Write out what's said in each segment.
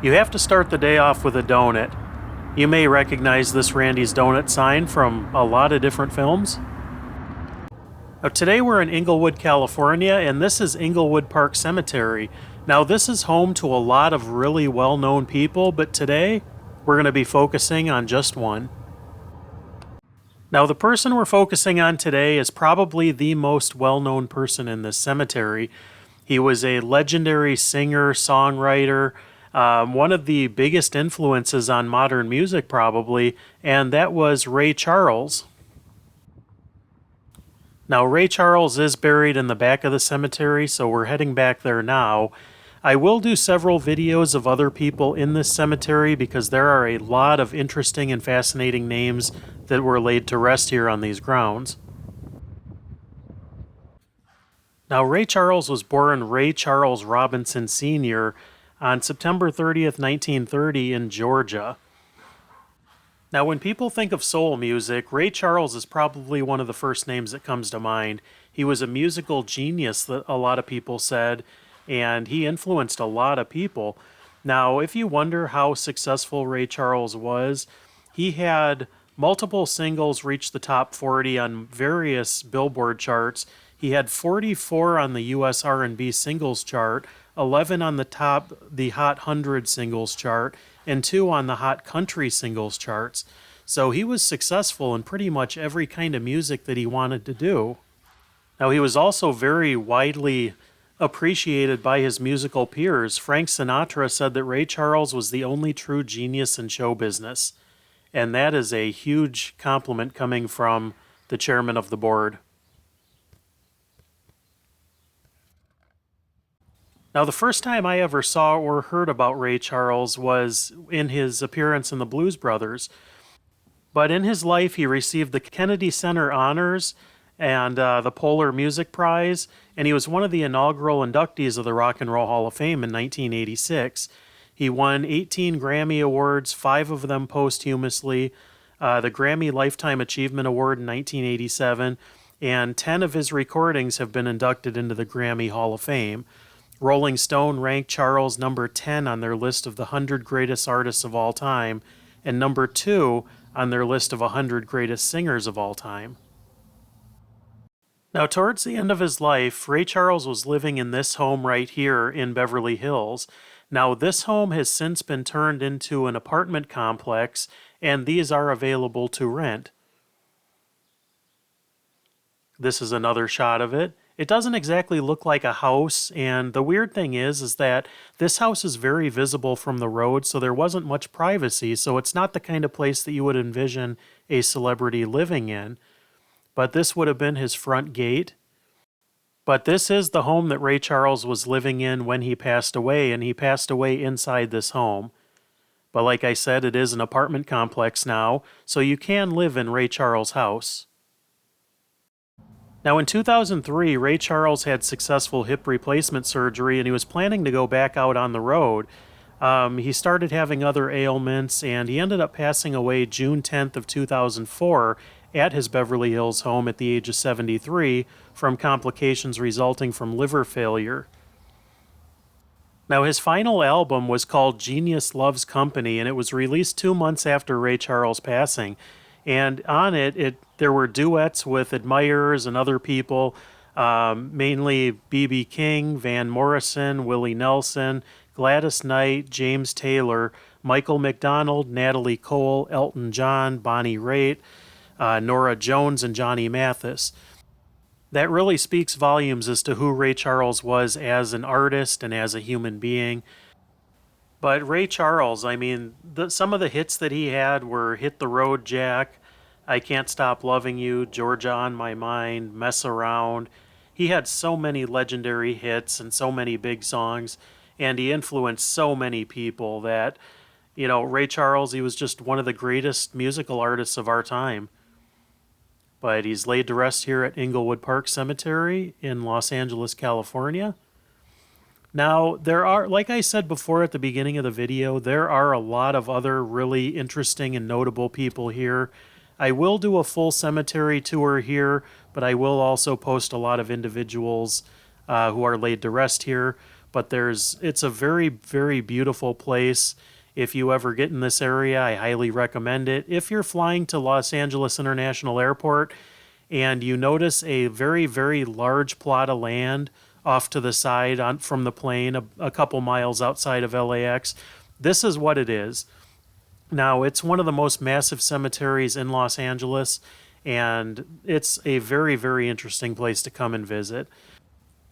You have to start the day off with a donut. You may recognize this Randy's Donut sign from a lot of different films. Now, today we're in Inglewood, California, and this is Inglewood Park Cemetery. Now, this is home to a lot of really well-known people, but today we're going to be focusing on just one. Now, the person we're focusing on today is probably the most well-known person in this cemetery. He was a legendary singer, songwriter, one of the biggest influences on modern music probably, and that was Ray Charles. Now, Ray Charles is buried in the back of the cemetery, so we're heading back there now. I will do several videos of other people in this cemetery because there are a lot of interesting and fascinating names that were laid to rest here on these grounds. Now, Ray Charles was born Ray Charles Robinson Sr. on September 30th, 1930 in Georgia. Now, when people think of soul music, Ray Charles is probably one of the first names that comes to mind. He was a musical genius, that a lot of people said, and he influenced a lot of people. Now, if you wonder how successful Ray Charles was, he had multiple singles reach the top 40 on various Billboard charts. He had 44 on the US R&B singles chart, 11 on the Hot 100 singles chart, and 2 on the Hot Country singles charts. So he was successful in pretty much every kind of music that he wanted to do. Now, he was also very widely appreciated by his musical peers. Frank Sinatra said that Ray Charles was the only true genius in show business, and that is a huge compliment coming from the chairman of the board. Now, the first time I ever saw or heard about Ray Charles was in his appearance in the Blues Brothers. But in his life, he received the Kennedy Center Honors and the Polar Music Prize, and he was one of the inaugural inductees of the Rock and Roll Hall of Fame in 1986. He won 18 Grammy Awards, 5 of them posthumously, the Grammy Lifetime Achievement Award in 1987, and 10 of his recordings have been inducted into the Grammy Hall of Fame. Rolling Stone ranked Charles number 10 on their list of the 100 greatest artists of all time, and number 2 on their list of 100 greatest singers of all time. Now, towards the end of his life, Ray Charles was living in this home right here in Beverly Hills. Now, this home has since been turned into an apartment complex, and these are available to rent. This is another shot of it. It doesn't exactly look like a house, and the weird thing is that this house is very visible from the road, so there wasn't much privacy, so it's not the kind of place that you would envision a celebrity living in. But this would have been his front gate. But this is the home that Ray Charles was living in when he passed away, and he passed away inside this home. But like I said, it is an apartment complex now, so you can live in Ray Charles' house. Now, in 2003, Ray Charles had successful hip replacement surgery, and he was planning to go back out on the road. He started having other ailments, and he ended up passing away June 10th of 2004 at his Beverly Hills home at the age of 73 from complications resulting from liver failure. Now, his final album was called Genius Loves Company, and it was released 2 months after Ray Charles' passing. And on it there were duets with admirers and other people, mainly B.B. King, Van Morrison, Willie Nelson, Gladys Knight, James Taylor, Michael McDonald, Natalie Cole, Elton John, Bonnie Raitt, Norah Jones, and Johnny Mathis. That really speaks volumes as to who Ray Charles was as an artist and as a human being. But Ray Charles, I mean, some of the hits that he had were Hit the Road Jack, I Can't Stop Loving You, Georgia on My Mind, Mess Around. He had so many legendary hits and so many big songs, and he influenced so many people that, Ray Charles, he was just one of the greatest musical artists of our time. But he's laid to rest here at Inglewood Park Cemetery in Los Angeles, California. Now, there are, like I said before at the beginning of the video, there are a lot of other really interesting and notable people here. I will do a full cemetery tour here, but I will also post a lot of individuals who are laid to rest here. but it's a very, very beautiful place. If you ever get in this area, I highly recommend it. If you're flying to Los Angeles International Airport and you notice a very, very large plot of land off to the side from the plane, a couple miles outside of LAX, this is what it is. Now, it's one of the most massive cemeteries in Los Angeles, and it's a very, very interesting place to come and visit.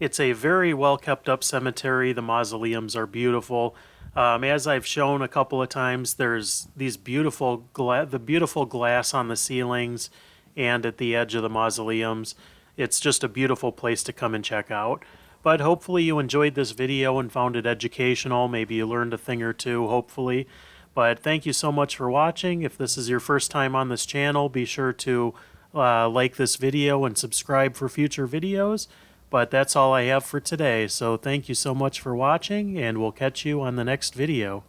It's a very well kept up cemetery. The mausoleums are beautiful. As I've shown a couple of times, there's these the beautiful glass on the ceilings and at the edge of the mausoleums. It's just a beautiful place to come and check out. But hopefully you enjoyed this video and found it educational. Maybe you learned a thing or two, hopefully. But thank you so much for watching. If this is your first time on this channel, be sure to like this video and subscribe for future videos. But that's all I have for today. So thank you so much for watching, and we'll catch you on the next video.